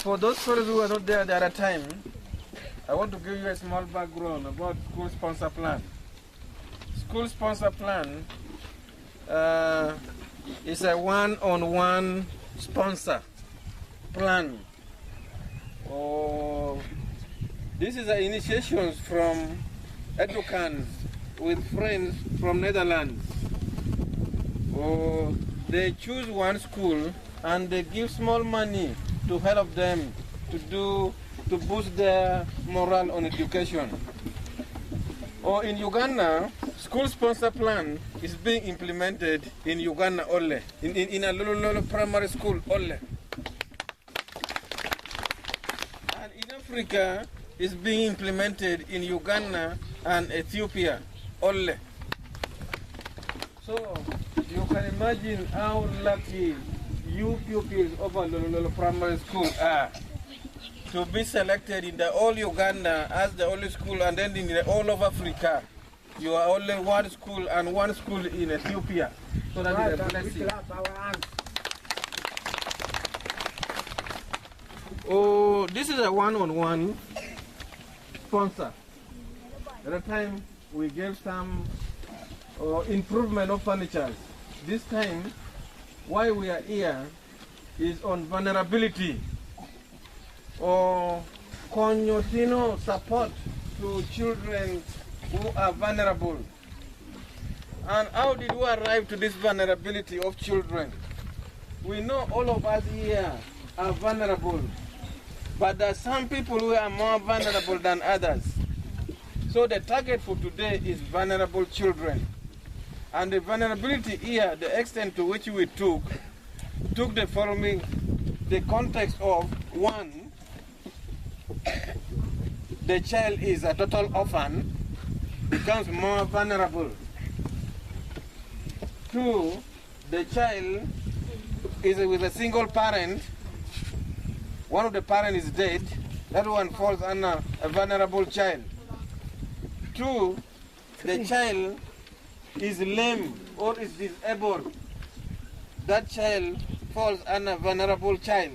For those fellows who were not there the other time, I want to give you a small background about school sponsor plan. School sponsor plan is a one-on-one sponsor plan. This is an initiation from educants with friends from Netherlands. They choose one school and they give small money to help them to boost their morale on education. Or in Uganda, school sponsor plan is being implemented in Uganda only, in a little primary school only. And in Africa, it's being implemented in Uganda and Ethiopia only. So you can imagine how lucky you pupils of a little primary school are to be selected in the whole Uganda as the only school, and then in the all of Africa, you are only one school and one school in Ethiopia. So that is a blessing. Oh, this is a one-on-one sponsor. At the time, we gave some improvement of furniture. This time, why we are here is on vulnerability or continual support to children who are vulnerable. And how did we arrive to this vulnerability of children? We know all of us here are vulnerable, but there are some people who are more vulnerable than others. So the target for today is vulnerable children. And the vulnerability here, the extent to which we took the following, the context of: one, the child is a total orphan, becomes more vulnerable. Two, the child is with a single parent, one of the parents is dead, that one falls under a vulnerable child. Two, the child is lame or is disabled, that child falls under vulnerable child.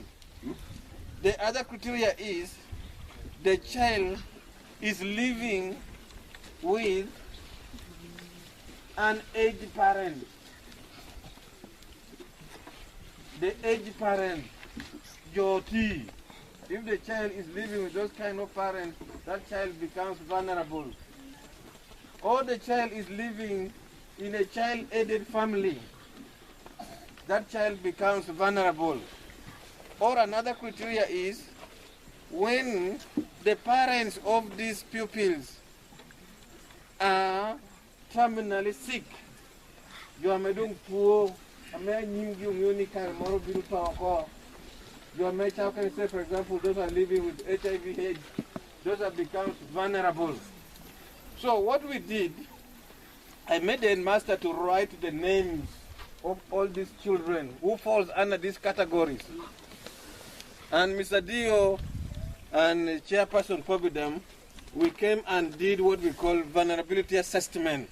The other criteria is the child is living with an aged parent. The aged parent, Joti. If the child is living with those kind of parents, that child becomes vulnerable. Or the child is living in a child-aided family, that child becomes vulnerable. Or another criteria is when the parents of these pupils are terminally sick. You are medung poor, you are how can I say, for example, those are living with HIV/AIDS, those are becomes vulnerable. So what we did, I made the headmaster to write the names of all these children who falls under these categories. And Mr. Dio and Chairperson POBEDAM, we came and did what we call vulnerability assessment.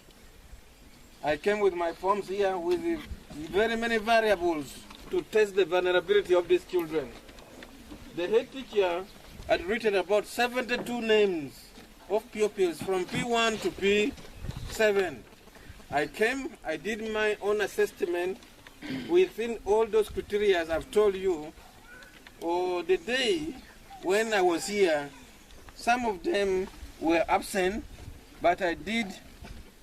I came with my forms here with very many variables to test the vulnerability of these children. The head teacher had written about 72 names of pupils from P1 to P7. I came, I did my own assessment within all those criteria I've told you. The day when I was here, some of them were absent, but I did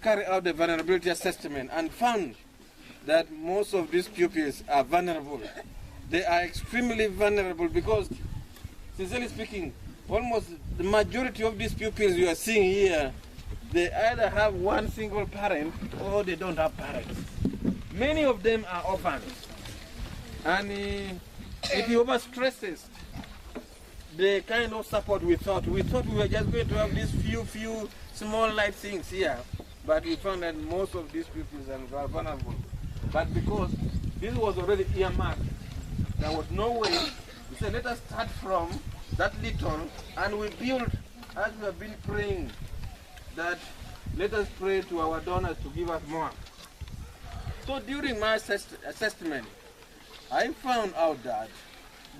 carry out the vulnerability assessment and found that most of these pupils are vulnerable. They are extremely vulnerable because, sincerely speaking, almost the majority of these pupils you are seeing here, they either have one single parent or they don't have parents. Many of them are orphans. And it overstresses the kind of support we thought. We thought we were just going to have these few small light things here, but we found that most of these pupils are vulnerable. But because this was already earmarked, there was no way. We said, let us start from that little, and we build, as we have been praying, that let us pray to our donors to give us more. So during my assessment, I found out that,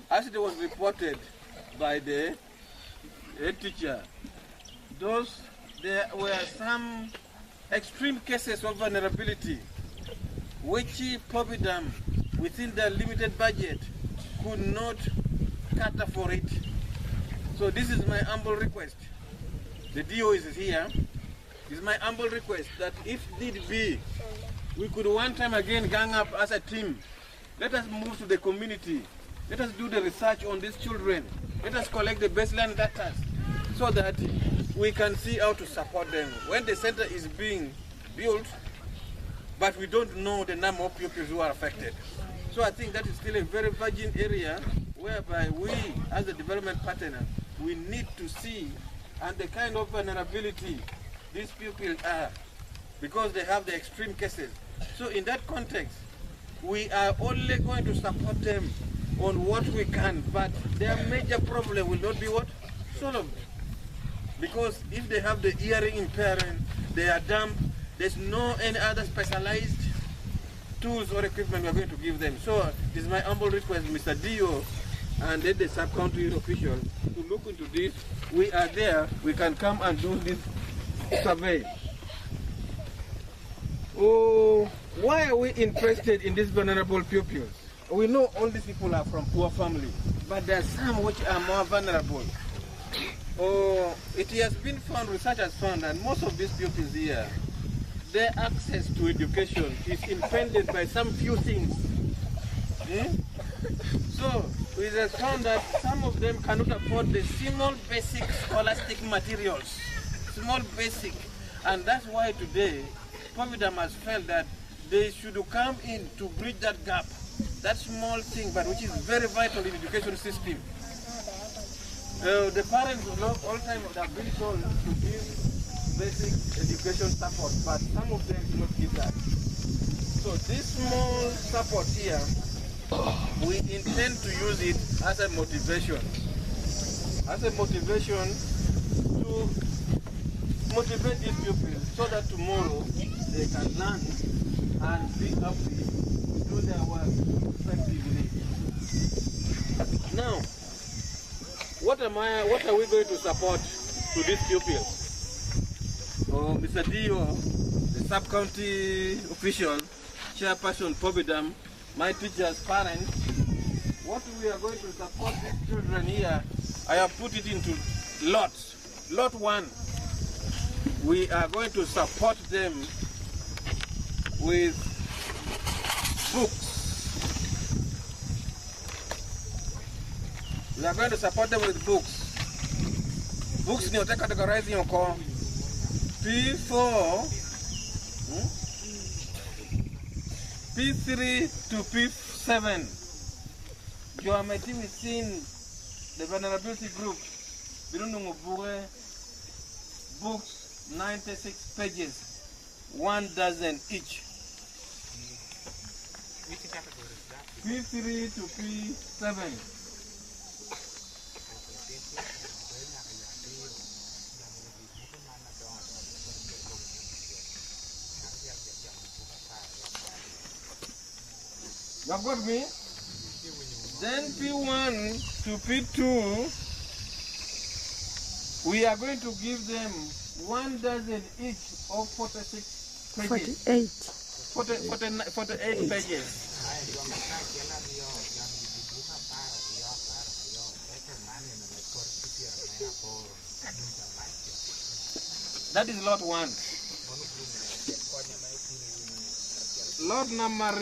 as it was reported by the head teacher. There were some extreme cases of vulnerability which POBEDAM, within their limited budget, could not cater for it. So this is my humble request. The DO is here. It's my humble request that if need be, we could one time again gang up as a team. Let us move to the community. Let us do the research on these children. Let us collect the baseline data so that we can see how to support them. When the center is being built, but we don't know the number of pupils who are affected. So I think that is still a very virgin area whereby we, as a development partner, we need to see and the kind of vulnerability these pupils are, because they have the extreme cases. So in that context, we are only going to support them on what we can, but their major problem will not be what? Solved. Because if they have the hearing impairment, they are dumb, there's no any other specialized tools or equipment we are going to give them. So it is my humble request, Mr. Dio, and then the sub-county official, to look into this. We are there, we can come and do this survey. Oh, why are we interested in these vulnerable pupils? We know all these people are from poor families, but there are some which are more vulnerable. Oh, it has been found, research has found that most of these pupils here, their access to education is impeded by some few things. So it has found that some of them cannot afford the small basic scholastic materials, small basic, and that's why today POBEDAM has felt that they should come in to bridge that gap, that small thing, but which is very vital in the education system. The parents all the time have been told to give basic education support, but some of them do not give that. So this small support here, we intend to use it as a motivation to motivate these pupils so that tomorrow they can learn and be happy to do their work effectively. Now, what are we going to support to these pupils? Oh, Mr. Dio, the sub-county official, chairperson POBEDAM, my teachers, parents, what we are going to support these children here, I have put it into lots. Lot 1, we are going to support them with books. We are going to support them with books. Books ni categorizing your P4, P3 to P7. Geometry within the vulnerability group. Books, 96 pages, 1 dozen each. P3 to P7. You have got me? Then P1 to P2, we are going to give them 1 dozen each of 46 pages. 48 pages. That is lot 1. Lot number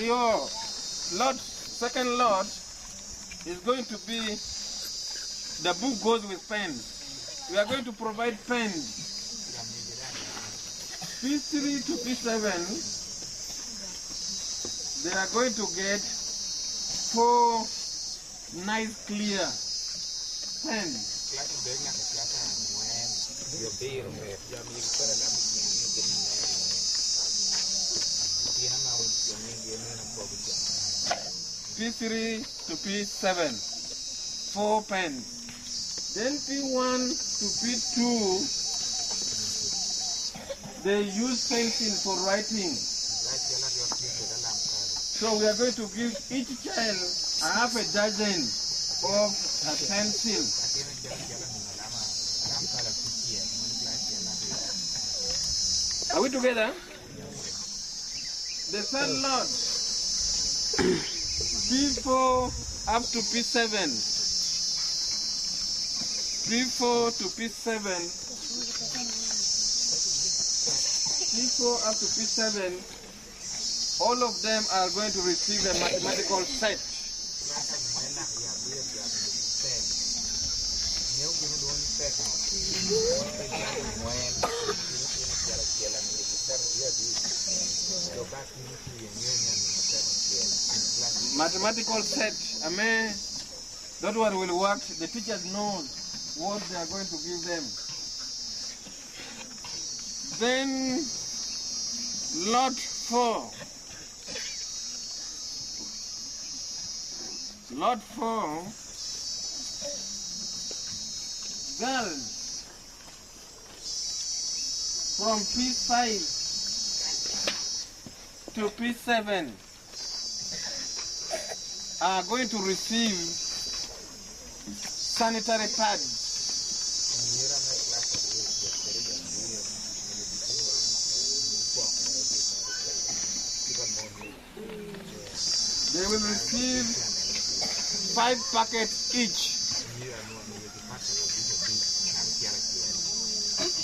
second lot is going to be, the book goes with pens. We are going to provide pens. P3 to P7, they are going to get 4 nice clear pens. P3 to P7, 4 pens. Then P1 to P2, they use pencil for writing. So we are going to give each child half a dozen of a pencil. Are we together? The third lot, P4 up to P7. P4 to P7. P4 up to P7. All of them are going to receive a mathematical set. Mathematical set. That one will work. The teachers know what they are going to give them. Then lot 4. Lot 4. Girls from P5 to P7 are going to receive sanitary pads. They will receive 5 packets each.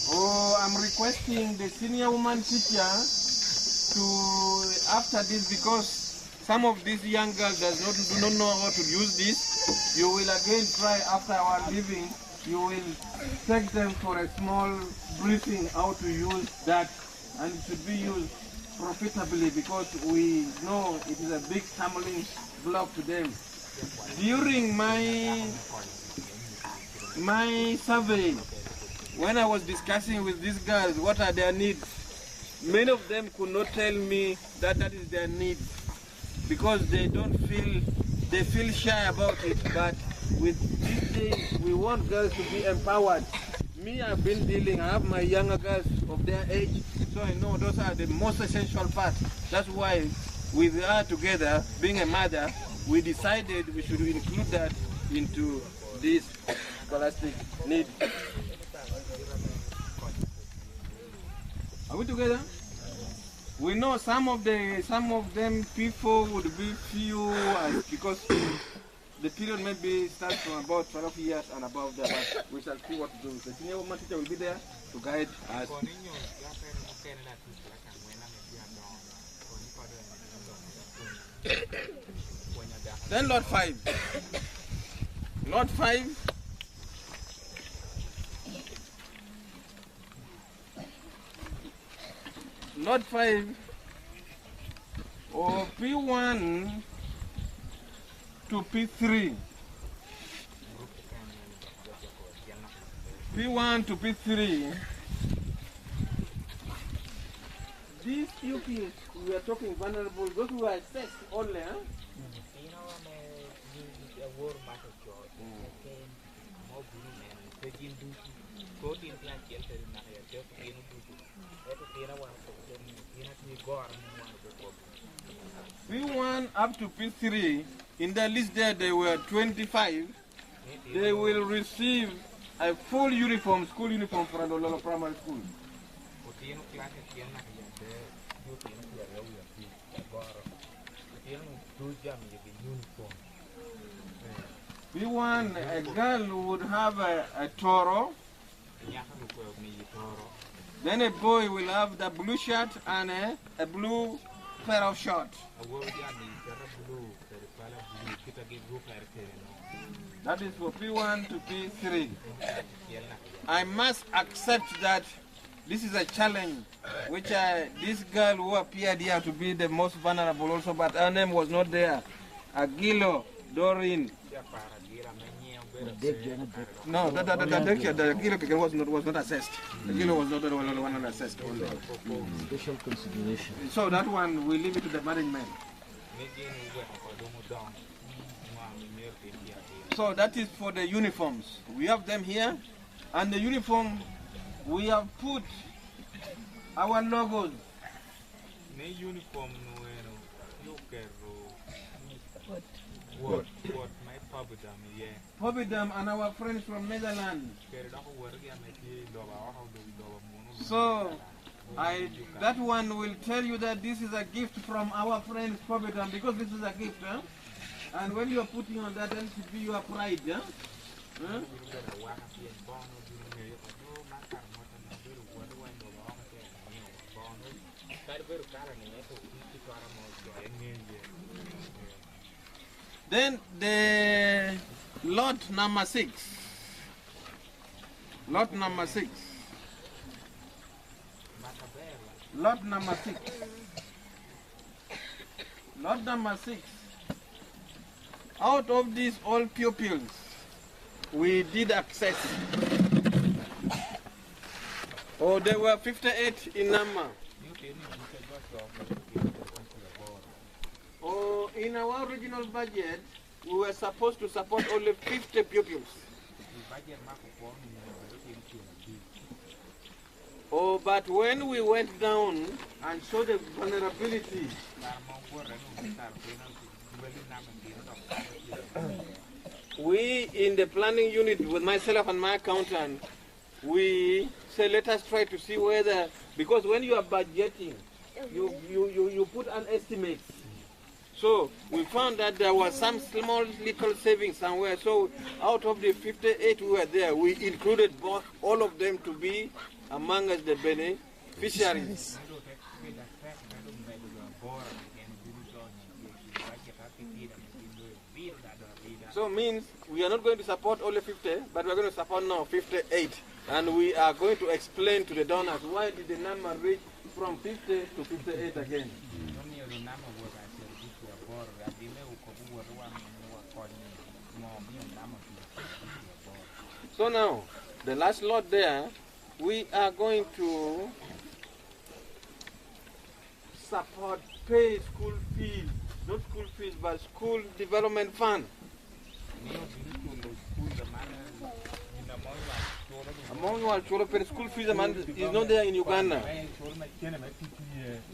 Oh, I'm requesting the senior woman teacher to, after this, because some of these young girls do not know how to use this, you will again try after our leaving, you will take them for a small briefing how to use that, and it should be used profitably because we know it is a big stumbling block to them. During my survey, when I was discussing with these girls what are their needs, many of them could not tell me that is their need because they feel shy about it. But with these days, we want girls to be empowered. Me, I've been dealing, I have my younger girls of their age, so I know those are the most essential parts. That's why with her together, being a mother, we decided we should include that into this scholastic need. Are we together? We know some of them P4 would be few because the period maybe starts from about 12 years and above that. But we shall see what to do. The senior woman teacher will be there to guide us. Then lot 5. Lot 5. Lot 5 or P1 to P3. P1 to P3. These pupils, we are talking vulnerable, those who are assessed only, huh? P1 up to P3, in the list there were 25. They will receive a full uniform, school uniform for Andololo Primary School. P1, a girl would have a Toro. Then a boy will have the blue shirt and a blue pair of shorts. That is for P1 to P3. I must accept that this is a challenge, which this girl who appeared here to be the most vulnerable also, but her name was not there. Agilo, Doreen. No, the Agilo was not assessed. The Agilo was not the one assessed. Special consideration. So that one, we leave it to the management. So that is for the uniforms. We have them here. And the uniform, we have put our logos. What? POBEDAM and our friends from Netherlands. So, that one will tell you that this is a gift from our friends POBEDAM, because this is a gift, huh? And when you are putting on that, then it should be your pride, huh? Huh? Then the lot number 6. Lot number 6. Lot number 6. Lot number 6. Out of these all pupils, we did access. Oh, there were 58 in number. Oh, in our original budget, we were supposed to support only 50 pupils. Oh, but when we went down and saw the vulnerability, we in the planning unit with myself and my accountant, we said let us try to see whether, because when you are budgeting, you put an estimate. So we found that there was some small little savings somewhere. So out of the 58 who were there, we included all of them to be among us the beneficiaries. So means we are not going to support only 50, but we are going to support now 58. And we are going to explain to the donors why did the number reach from 50 to 58 again. So now, the last lot there, we are going to support, pay school fees, not school fees, but school development fund. Among our children, school fees is not there in Uganda.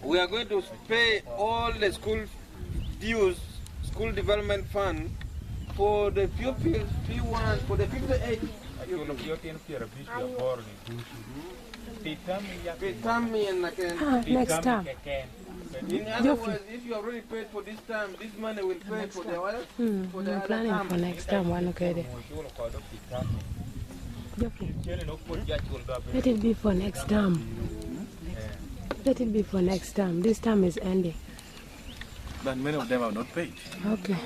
We are going to pay all the school dues, school development fund, for the pupils, P1, for the 58. Next time. In other words, if you already paid for this time, this money will pay for the other. For the I'm planning other for next time. One okay. Let it be for next time. Let it be for next time. This time is ending. But many of them are not paid. Okay.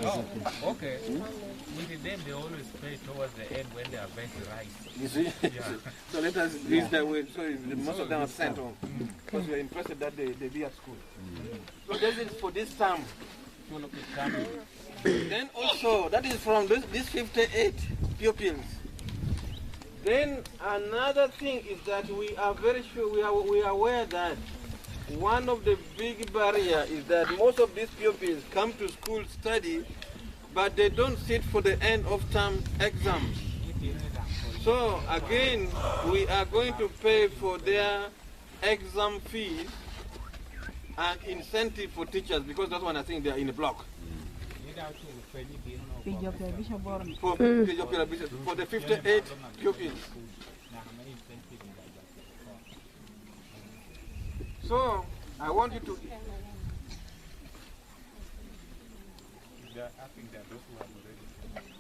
Okay. With them, they always pay towards the end when they are very right. You see? So let us use that way. So most of them are sent home. Because we are interested that they be at school. So that is for this term. Then also, that is from this 58 pupils. Then another thing is that we are very sure, we are aware that one of the big barriers is that most of these pupils come to school study, but they don't sit for the end of term exams. So again, we are going to pay for their exam fees and incentive for teachers, because that's one I think they are in a block. For the 58 pupils. So I want you to.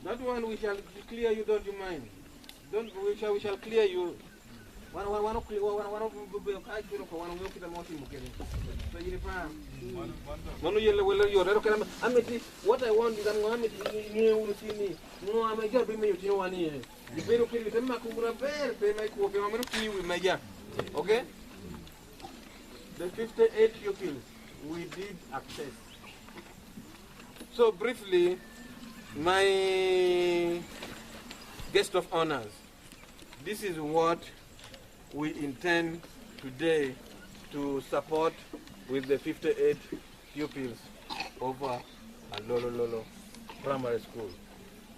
That one we shall clear you, don't you mind? We shall clear you. What I want is okay? The 58 pupils we did access. So briefly, my guest of honors, this is what we intend today to support with the 58 pupils over at Lolo Primary School.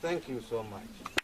Thank you so much.